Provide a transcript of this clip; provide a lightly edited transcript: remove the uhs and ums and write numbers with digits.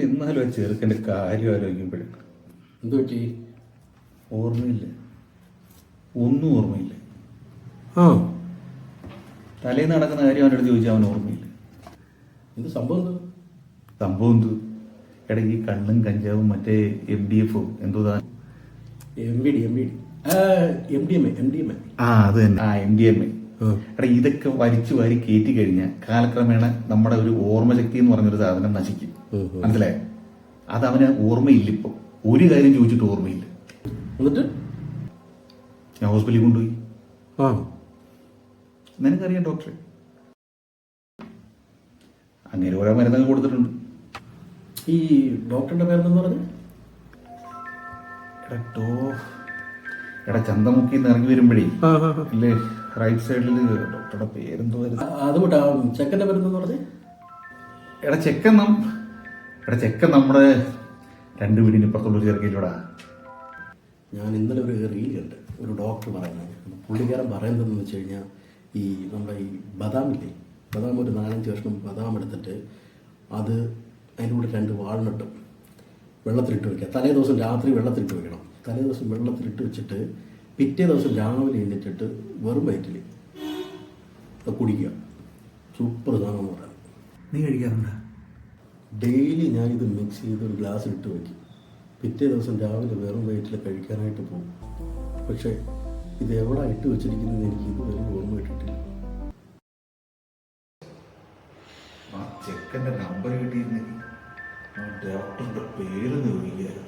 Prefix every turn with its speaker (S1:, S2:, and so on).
S1: എന്നാലും ആ ചെറുക്കൻ്റെ കാര്യം ആലോചിക്കുമ്പോഴേ
S2: എന്തു പറ്റി?
S1: ഓർമ്മയില്ല, ഒന്നും ഓർമ്മയില്ല.
S2: ആ,
S1: തലേന്ന് നടക്കുന്ന കാര്യം അവൻ്റെ അടുത്ത് ചോദിച്ചാൽ അവൻ ഓർമ്മയില്ല.
S2: എന്ത് സംഭവം? എന്ത്
S1: സംഭവം എന്തു? എടാ ഈ കള്ളും കഞ്ചാവും മറ്റേ MDF എന്തോ ആ അത് തന്നെ, ആ MDMA. എടാ ഇതൊക്കെ വലിച്ചു വാരി കയറ്റി കഴിഞ്ഞാൽ കാലക്രമേണ നമ്മുടെ ഒരു ഓർമ്മശക്തി എന്ന് പറഞ്ഞൊരു സാധനം നശിക്കും. മനസ്സിലായോ? അത് അവന് ഓർമ്മയില്ല. ഇപ്പൊ ഒരു കാര്യം ചോദിച്ചിട്ട് ഓർമ്മയില്ല.
S2: എന്നിട്ട്
S1: ഞാൻ ഹോസ്പിറ്റലിൽ കൊണ്ടുപോയി.
S2: ആ,
S1: നിനക്കറിയാം ഡോക്ടറെ, അങ്ങനെ ഓരോ മരുന്നൊക്കെ കൊടുത്തിട്ടുണ്ട്.
S2: ഈ ഡോക്ടറുടെ പേരെന്ന് പറഞ്ഞു?
S1: എടാ ചന്തമുക്കിൽ നിന്ന് ഇറങ്ങി വരുമ്പോഴേ അല്ലേ റൈറ്റ് സൈഡിൽ ഡോക്ടറുടെ പേരെന്തോ
S2: അതുകൊണ്ട് ചെക്കൻ്റെ പേരെന്ന് പറഞ്ഞു?
S1: എടാ ചെക്കൻ നമ്മുടെ 2 വീടിന് ഇപ്പുറത്തുള്ളൊരു ചെറുക്കയിലൂടാ.
S2: ഞാൻ ഇന്നലെ ഒരു റീൽ കണ്ട്, ഒരു ഡോക്ടർ പറയുന്നത്, പുള്ളിക്കാരൻ പറയുന്നതെന്ന് വെച്ച് കഴിഞ്ഞാൽ ഈ നമ്മുടെ ഈ ബദാമില്ലേ, ബദാം ഒരു 4-5 കഷ്ണം ബദാം എടുത്തിട്ട് അത് അതിൻ്റെ കൂടെ 2 വാൾനട്ടും വെള്ളത്തിലിട്ട് വയ്ക്കുക. തലേ ദിവസം രാത്രി വെള്ളത്തിലിട്ട് വയ്ക്കണം. തലേ ദിവസം വെള്ളത്തിലിട്ട് വെച്ചിട്ട് പിറ്റേ ദിവസം രാവിലെ എഴുന്നേറ്റിട്ട് വെറും വയറ്റിൽ കുടിക്കുക. സൂപ്പർ സാധനം എന്ന് പറയാം.
S1: നീ കഴിക്കാറുണ്ടോ?
S2: ഡെയിലി ഞാനിത് മിക്സ് ചെയ്ത് ഒരു ഗ്ലാസ്സിലിട്ട് വയ്ക്കും. പിറ്റേ ദിവസം രാവിലെ വെറും വയറ്റിൽ കഴിക്കാനായിട്ട് പോകും. പക്ഷേ ഇത് എവിടെ ഇട്ട് വെച്ചിരിക്കുന്നത് എനിക്ക് ഇതുവരെ ഓർമ്മ കിട്ടിയിട്ടില്ല.
S1: ആ ചെക്കൻ്റെ നമ്പർ കിട്ടിയിരുന്നെങ്കിൽ ഡോക്ടറുടെ പേര് ചോദിക്കാറ്.